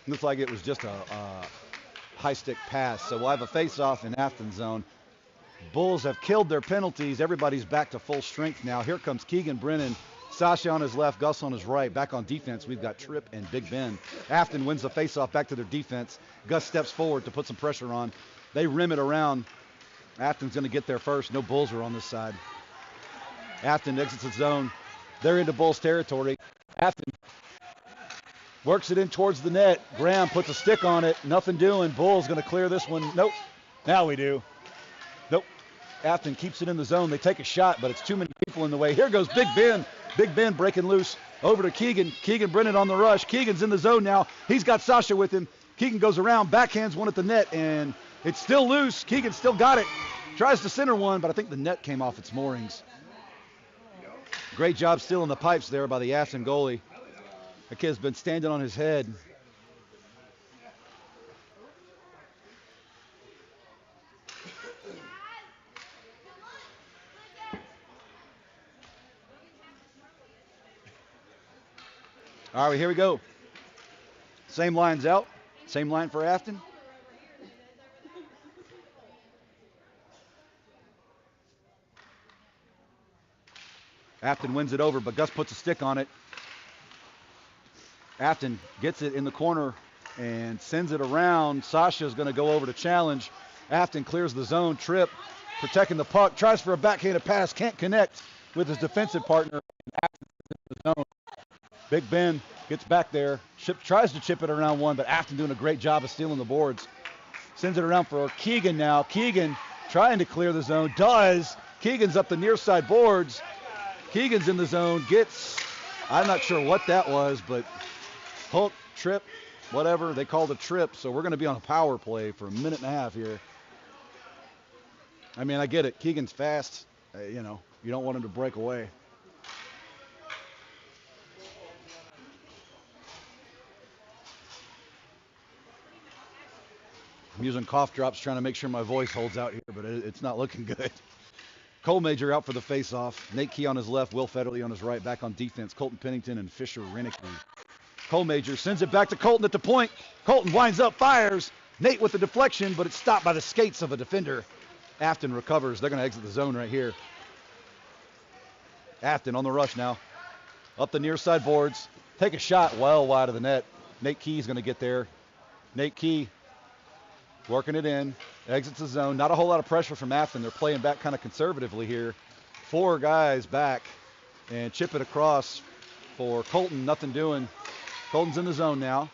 Looks like it was just a high stick pass. So we'll have a face-off in Affton zone. Bulls have killed their penalties. Everybody's back to full strength now. Here comes Keegan Brennan. Sasha on his left, Gus on his right. Back on defense, we've got Tripp and Big Ben. Affton wins the face-off back to their defense. Gus steps forward to put some pressure on. They rim it around. Affton's going to get there first. No Bulls are on this side. Affton exits the zone. They're into Bulls territory. Affton works it in towards the net. Graham puts a stick on it. Nothing doing. Bulls going to clear this one. Nope. Now we do. Nope. Affton keeps it in the zone. They take a shot, but it's too many people in the way. Here goes Big Ben. Big Ben breaking loose. Over to Keegan. Keegan Brennan on the rush. Keegan's in the zone now. He's got Sasha with him. Keegan goes around, backhands one at the net, and it's still loose. Keegan still got it. Tries to center one, but I think the net came off its moorings. Great job stealing the pipes there by the Affton goalie. The kid's been standing on his head. All right, here we go. Same line's out. Same line for Affton. Affton wins it over, but Gus puts a stick on it. Affton gets it in the corner and sends it around. Sasha's going to go over to challenge. Affton clears the zone. Tripp protecting the puck. Tries for a backhanded pass. Can't connect with his defensive partner. Affton in the zone. Big Ben gets back there. Tries to chip it around one, but Affton doing a great job of stealing the boards. Sends it around for Keegan now. Keegan trying to clear the zone. Does. Keegan's up the near side boards. Keegan's in the zone. Gets, I'm not sure what that was, but Holt, Tripp, whatever. They called a trip, so we're going to be on a power play for a minute and a half here. I mean, I get it. Keegan's fast. You know, you don't want him to break away. I'm using cough drops trying to make sure my voice holds out here, but it's not looking good. Cole Major out for the face-off. Nate Key on his left, Will Federley on his right. Back on defense, Colton Pennington and Fisher Renicky. Cole Major sends it back to Colton at the point. Colton winds up, fires. Nate with the deflection, but it's stopped by the skates of a defender. Affton recovers. They're going to exit the zone right here. Affton on the rush now. Up the near side boards. Take a shot well wide of the net. Nate Key's going to get there. Nate Key working it in. Exits the zone. Not a whole lot of pressure from Affton. They're playing back kind of conservatively here. 4 guys back. And chip it across for Colton. Nothing doing. Colton's in the zone now.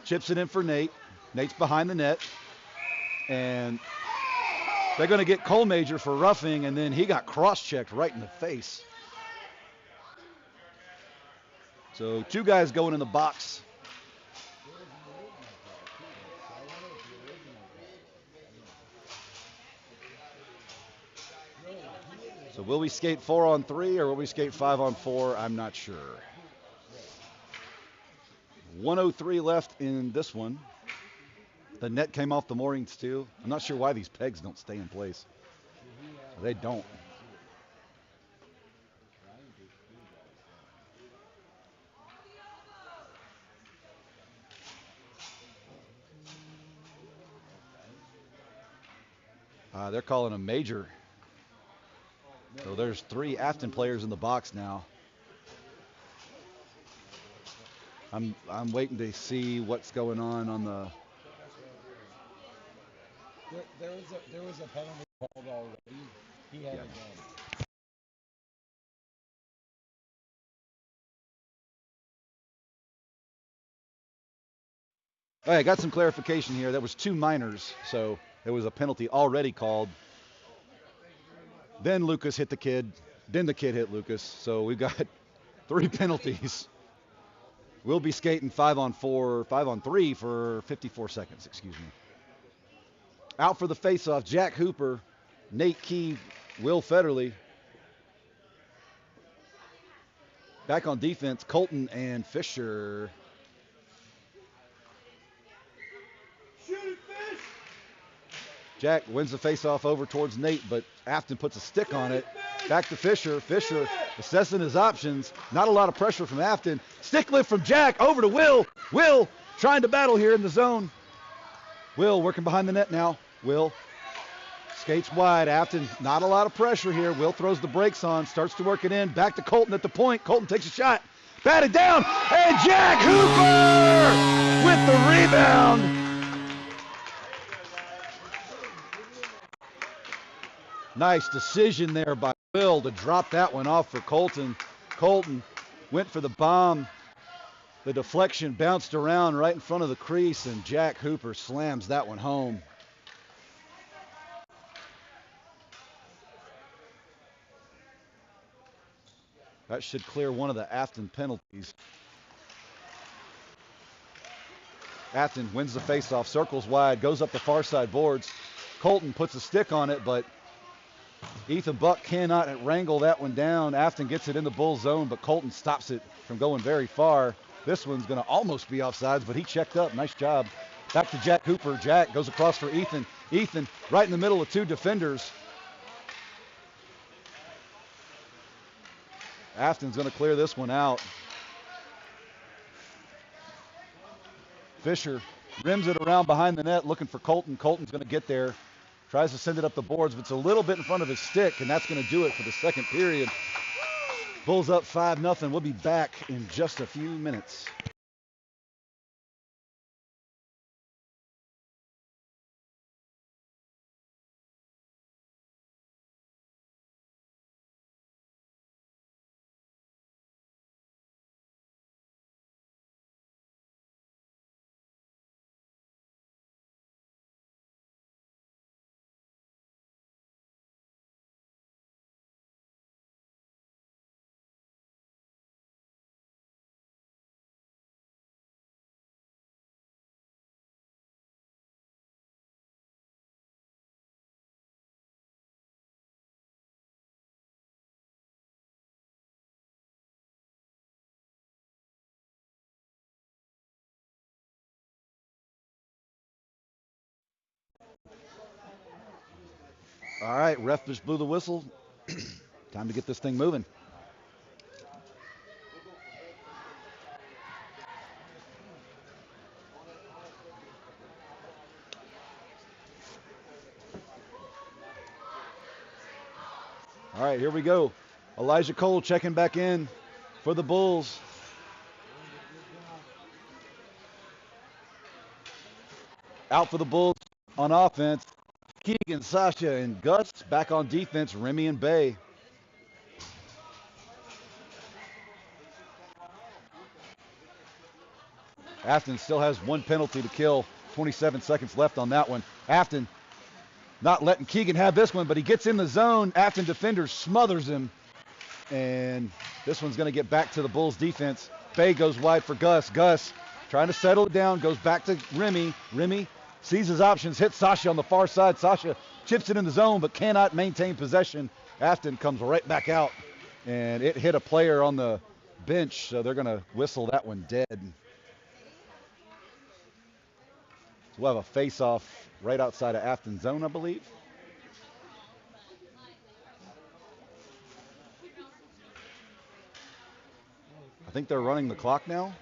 Chips it in for Nate. Nate's behind the net. And they're going to get Cole Major for roughing, and then he got cross-checked right in the face. So 2 guys going in the box. So will we skate 4-on-3 or will we skate 5-on-4? I'm not sure. 1:03 left in this one. The net came off the moorings too. I'm not sure why these pegs don't stay in place. They don't. They're calling a major. So there's 3 Affton players in the box now. I'm waiting to see what's going on the. There was a penalty called already. He had it done. All right, got some clarification here. There was 2 minors, so there was a penalty already called. Then Lucas hit the kid. Then the kid hit Lucas. So we've got 3 penalties. We'll be skating 5-on-4, 5-on-3 for 54 seconds, excuse me. Out for the faceoff, Jack Hooper, Nate Key, Will Federley. Back on defense, Colton and Fisher. Jack wins the faceoff over towards Nate, but Affton puts a stick on it. Back to Fisher. Fisher assessing his options. Not a lot of pressure from Affton. Stick lift from Jack over to Will. Will trying to battle here in the zone. Will working behind the net now. Will skates wide. Affton, not a lot of pressure here. Will throws the brakes on, starts to work it in. Back to Colton at the point. Colton takes a shot. Batted down. And Jack Hooper with the rebound. Nice decision there by Will to drop that one off for Colton. Colton went for the bomb. The deflection bounced around right in front of the crease, and Jack Hooper slams that one home. That should clear one of the Affton penalties. Affton wins the faceoff, circles wide, goes up the far side boards. Colton puts a stick on it, but Ethan Buck cannot wrangle that one down. Affton gets it in the bull zone, but Colton stops it from going very far. This one's going to almost be offsides, but he checked up. Nice job. Back to Jack Hooper. Jack goes across for Ethan. Ethan right in the middle of 2 defenders. Affton's going to clear this one out. Fisher rims it around behind the net looking for Colton. Colton's going to get there. Tries to send it up the boards, but it's a little bit in front of his stick, and that's going to do it for the second period. Bulls up 5-0. We'll be back in just a few minutes. All right, ref just blew the whistle. Time to get this thing moving. All right, here we go. Elijah Cole checking back in for the Bulls. Out for the Bulls on offense. Keegan, Sasha, and Gus back on defense. Remy and Bay. Affton still has one penalty to kill. 27 seconds left on that one. Affton not letting Keegan have this one, but he gets in the zone. Affton defender smothers him. And this one's going to get back to the Bulls defense. Bay goes wide for Gus. Gus trying to settle it down, goes back to Remy. Remy sees his options, hits Sasha on the far side. Sasha chips it in the zone, but cannot maintain possession. Affton comes right back out, and it hit a player on the bench, so they're going to whistle that one dead. So we'll have a face-off right outside of Affton zone, I believe. I think they're running the clock now.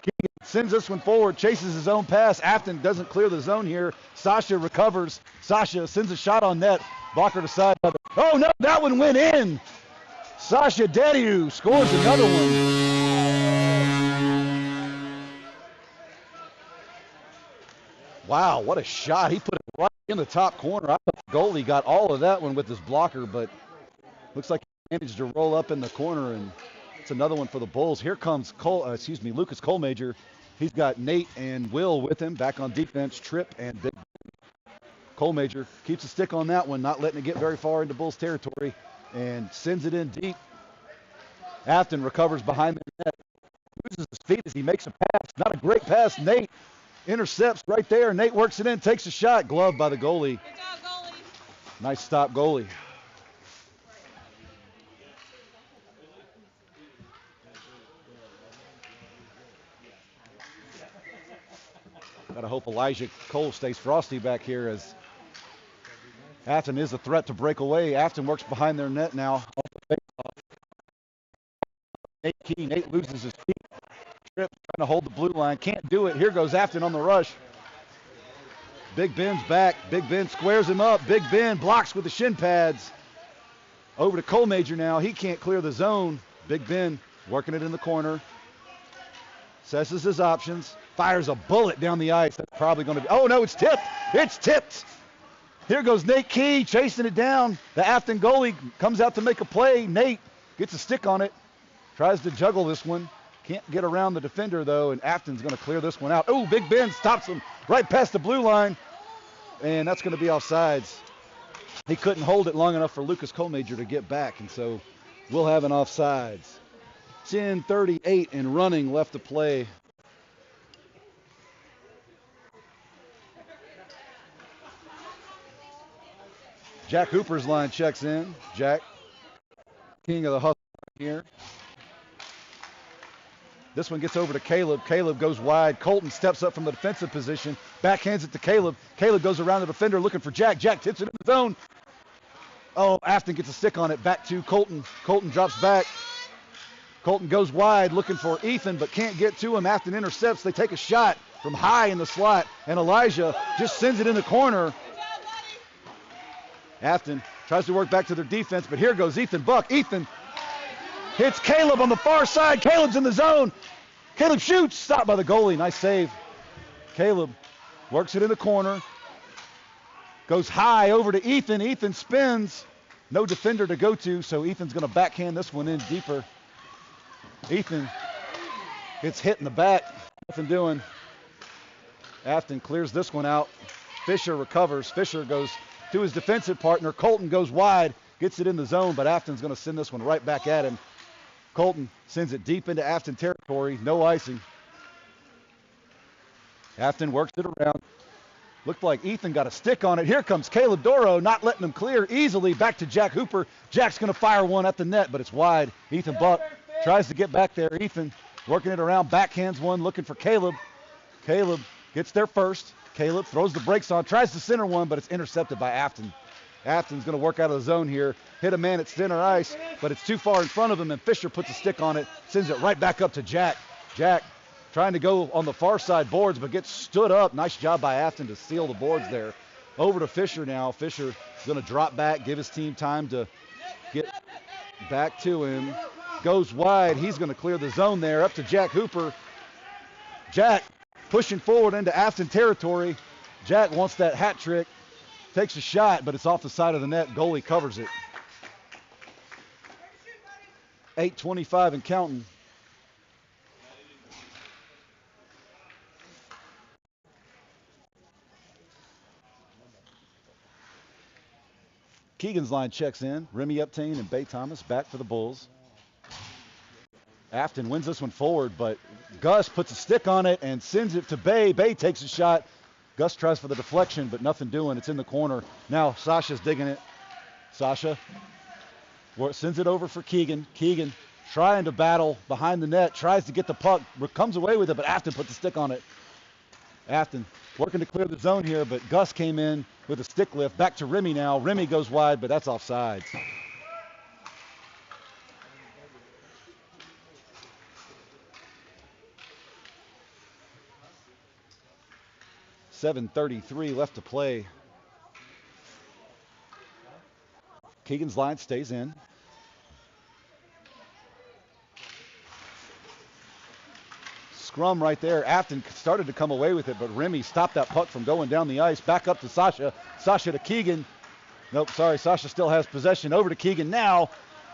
Keegan sends this one forward, chases his own pass. Affton doesn't clear the zone here. Sasha recovers. Sasha sends a shot on net. Blocker to side. Oh, no, that one went in. Sasha Dediu scores another one. Wow, what a shot. He put it right in the top corner. I thought the goalie got all of that one with his blocker, but looks like he managed to roll up in the corner, and it's another one for the Bulls. Here comes Lucas Colmajor. He's got Nate and Will with him back on defense. Tripp and Big Colmajor keeps a stick on that one, not letting it get very far into Bulls territory, and sends it in deep. Afton recovers behind the net. Loses his feet as he makes a pass. Not a great pass. Nate intercepts right there. Nate works it in, takes a shot. Gloved by the goalie. Good job, goalie. Nice stop, goalie. Gotta hope Elijah Cole stays frosty back here, as Affton is a threat to break away. Affton works behind their net now. Nate Key. Nate loses his feet. Tripp trying to hold the blue line. Can't do it. Here goes Affton on the rush. Big Ben's back. Big Ben squares him up. Big Ben blocks with the shin pads. Over to Colmajor now. He can't clear the zone. Big Ben working it in the corner. Assesses his options. Fires a bullet down the ice. That's probably going to be. Oh, no, it's tipped. It's tipped. Here goes Nate Key chasing it down. The Affton goalie comes out to make a play. Nate gets a stick on it. Tries to juggle this one. Can't get around the defender, though, and Affton's going to clear this one out. Oh, Big Ben stops him right past the blue line, and that's going to be offsides. He couldn't hold it long enough for Lucas Colmajor to get back, and so we'll have an offsides. 10:38 and running left to play. Jack Hooper's line checks in. Jack, king of the hustle here. This one gets over to Caleb. Caleb goes wide. Colton steps up from the defensive position. Backhands it to Caleb. Caleb goes around the defender looking for Jack. Jack tips it in the zone. Oh, Affton gets a stick on it. Back to Colton. Colton drops back. Colton goes wide looking for Ethan, but can't get to him. Affton intercepts. They take a shot from high in the slot, and Elijah just sends it in the corner. Affton tries to work back to their defense, but here goes Ethan Buck. Ethan hits Caleb on the far side. Caleb's in the zone. Caleb shoots. Stopped by the goalie. Nice save. Caleb works it in the corner. Goes high over to Ethan. Ethan spins. No defender to go to, so Ethan's going to backhand this one in deeper. Ethan gets hit in the back. Nothing doing. Affton clears this one out. Fisher recovers. Fisher goes to his defensive partner. Colton goes wide. Gets it in the zone, but Affton's going to send this one right back at him. Colton sends it deep into Affton territory. No icing. Affton works it around. Looked like Ethan got a stick on it. Here comes Caleb Doro, not letting him clear easily. Back to Jack Hooper. Jack's going to fire one at the net, but it's wide. Ethan Buck tries to get back there. Ethan working it around. Backhands one, looking for Caleb. Caleb gets there first. Caleb throws the brakes on, tries to center one, but it's intercepted by Affton. Affton's going to work out of the zone here, hit a man at center ice, but it's too far in front of him, and Fisher puts a stick on it, sends it right back up to Jack. Jack trying to go on the far side boards, but gets stood up. Nice job by Affton to seal the boards there. Over to Fisher now. Fisher going to drop back, give his team time to get back to him. Goes wide. He's going to clear the zone there. Up to Jack Hooper. Jack pushing forward into Affton territory. Jack wants that hat trick. Takes a shot, but it's off the side of the net. Goalie covers it. 8:25 and counting. Keegan's line checks in. Remy Uptain and Bay Thomas back for the Bulls. Affton wins this one forward, but Gus puts a stick on it and sends it to Bay. Bay takes a shot. Gus tries for the deflection, but nothing doing. It's in the corner. Now Sasha's digging it. Sasha sends it over for Keegan. Keegan trying to battle behind the net, tries to get the puck, comes away with it, but Affton puts a stick on it. Affton working to clear the zone here, but Gus came in with a stick lift. Back to Remy now. Remy goes wide, but that's offsides. .7:33 left to play. Keegan's line stays in. Scrum right there. Affton started to come away with it, but Remy stopped that puck from going down the ice. Back up to Sasha. Sasha to Keegan. Nope, sorry. Sasha still has possession. Over to Keegan now.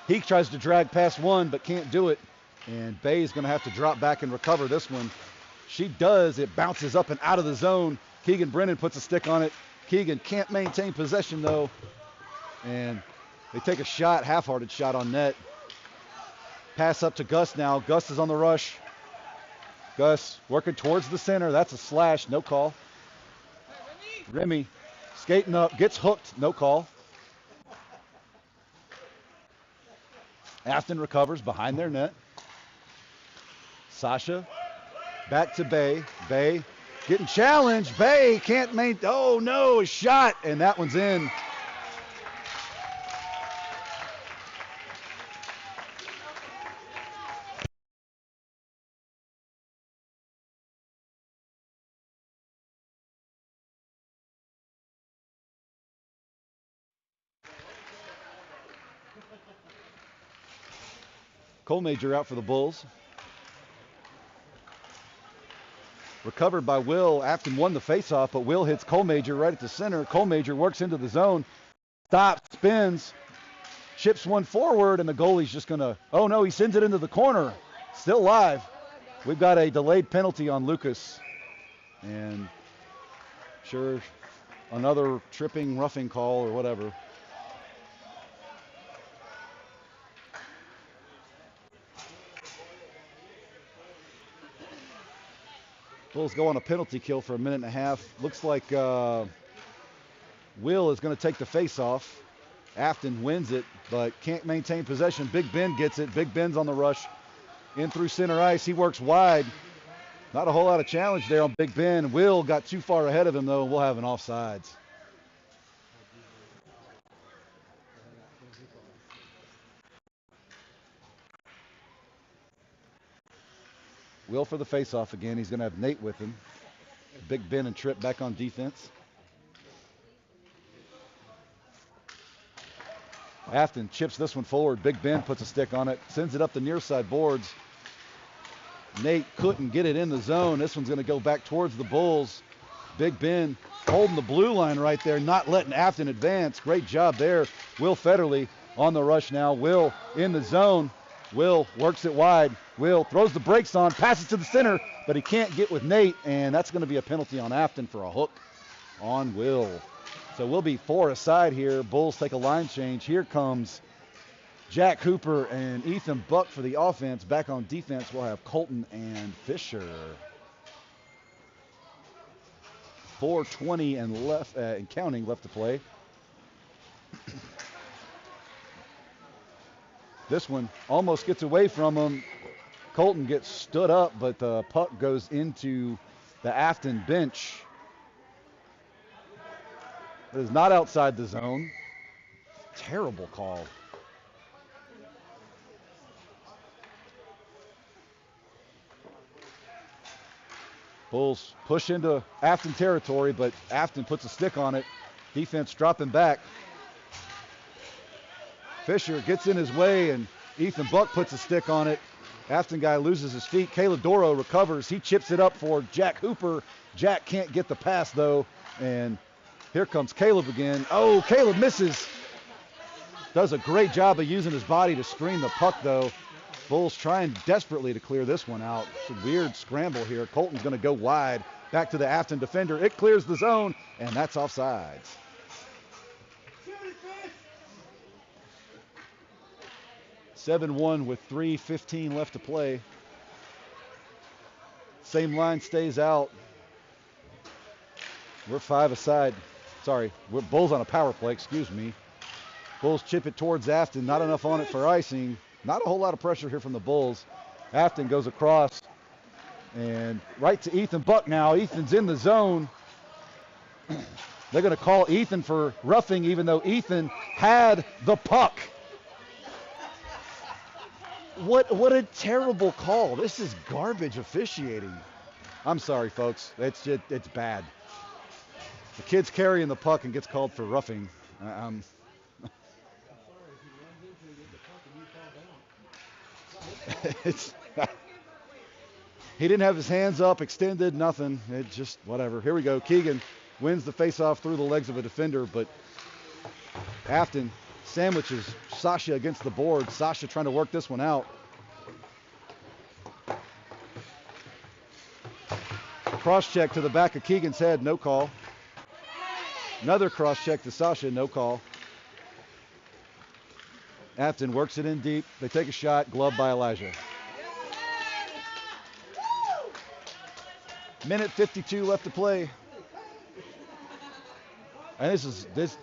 He tries to drag past one, but can't do it. And Bay's going to have to drop back and recover this one. She does. It bounces up and out of the zone. Keegan Brennan puts a stick on it. Keegan can't maintain possession, though. And they take a shot, half-hearted shot on net. Pass up to Gus now. Gus is on the rush. Gus working towards the center. That's a slash. No call. Remy skating up. Gets hooked. No call. Affton recovers behind their net. Sasha back to Bay. Bay getting challenged. Bay can't maintain. Oh, no. A shot. And that one's in. Colmajor out for the Bulls. Recovered by Will. Affton won the faceoff, but Will hits Colmajor right at the center. Colmajor works into the zone. Stops, spins, chips one forward, and the goalie's just going to, oh no, he sends it into the corner. Still live. We've got a delayed penalty on Lucas. And sure, another tripping, roughing call or whatever. Bulls go on a penalty kill for a minute and a half. Looks like Will is going to take the face-off. Affton wins it, but can't maintain possession. Big Ben gets it. Big Ben's on the rush. In through center ice. He works wide. Not a whole lot of challenge there on Big Ben. Will got too far ahead of him, though, and we'll have an offsides. Will for the face-off again. He's going to have Nate with him. Big Ben and Tripp back on defense. Affton chips this one forward. Big Ben puts a stick on it. Sends it up the near side boards. Nate couldn't get it in the zone. This one's going to go back towards the Bulls. Big Ben holding the blue line right there, not letting Affton advance. Great job there. Will Federley on the rush now. Will in the zone. Will works it wide. Will throws the brakes on, passes to the center, but he can't get with Nate, and that's going to be a penalty on Affton for a hook on Will. So we'll be 4 aside here. Bulls take a line change. Here comes Jack Hooper and Ethan Buck for the offense. Back on defense, we'll have Colton and Fisher. 4:20 and left and counting left to play. This one almost gets away from him. Colton gets stood up, but the puck goes into the Affton bench. It is not outside the zone. Terrible call. Bulls push into Affton territory, but Affton puts a stick on it. Defense dropping back. Fisher gets in his way, and Ethan Buck puts a stick on it. Affton guy loses his feet. Caleb Doro recovers. He chips it up for Jack Hooper. Jack can't get the pass, though, and here comes Caleb again. Oh, Caleb misses. Does a great job of using his body to screen the puck, though. Bulls trying desperately to clear this one out. It's a weird scramble here. Colton's going to go wide. Back to the Affton defender. It clears the zone, and that's offsides. (7-1) with 3:15 left to play. Same line stays out. We're 5 aside. Sorry, we're Bulls on a power play, excuse me. Bulls chip it towards Affton. Not enough on it for icing. Not a whole lot of pressure here from the Bulls. Affton goes across and right to Ethan Buck now. Ethan's in the zone. They're going to call Ethan for roughing even though Ethan had the puck. What a terrible call. This is garbage officiating. I'm sorry, folks. It's bad. The kid's carrying the puck and gets called for roughing. He didn't have his hands up, extended, nothing. It just, whatever. Here we go. Keegan wins the faceoff through the legs of a defender, but Affton sandwiches Sasha against the board. Sasha trying to work this one out. Cross check to the back of Keegan's head, no call. Another cross check to Sasha, no call. Affton works it in deep. They take a shot, gloved by Elijah. Minute 52 left to play. And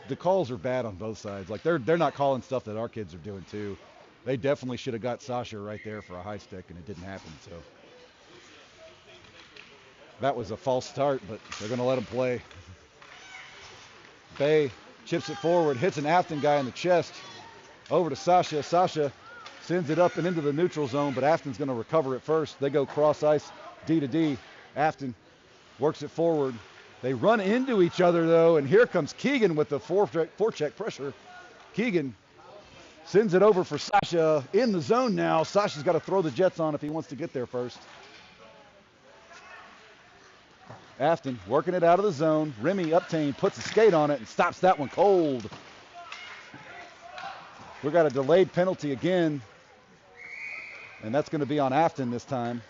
the calls are bad on both sides. Like they're not calling stuff that our kids are doing too. They definitely should have got Sasha right there for a high stick, and it didn't happen. So that was a false start, but they're going to let him play. Bay chips it forward, hits an Affton guy in the chest. Over to Sasha. Sasha sends it up and into the neutral zone, but Affton's going to recover it first. They go cross ice, D to D. Affton works it forward. They run into each other, though, and here comes Keegan with the forecheck pressure. Keegan sends it over for Sasha in the zone now. Sasha's got to throw the Jets on if he wants to get there first. Affton working it out of the zone. Remy Uptain puts a skate on it and stops that one cold. We got a delayed penalty again, and that's going to be on Affton this time.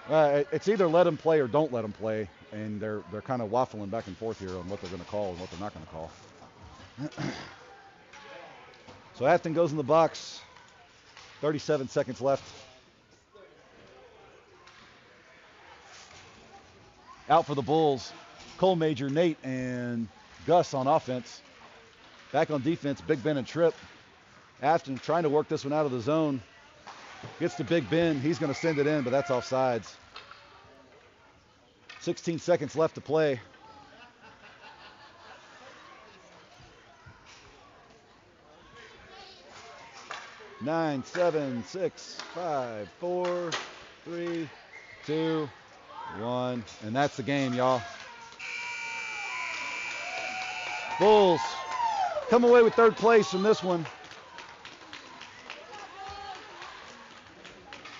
It's either let him play or don't let him play, and they're kind of waffling back and forth here on what they're going to call and what they're not going to call. So Affton goes in the box. 37 seconds left. Out for the Bulls, Cole Major, Nate, and Gus on offense. Back on defense, Big Ben and Tripp. Affton trying to work this one out of the zone. Gets to Big Ben. He's going to send it in, but that's offsides. 16 seconds left to play. Nine, 7, 6, 5, 4, 3, 2, 1. And that's the game, y'all. Bulls come away with third place from this one.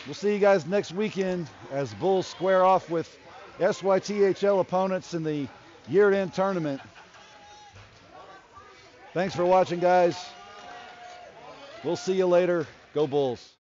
We'll see you guys next weekend as Bulls square off with SYTHL opponents in the year-end tournament. Thanks for watching, guys. We'll see you later. Go Bulls.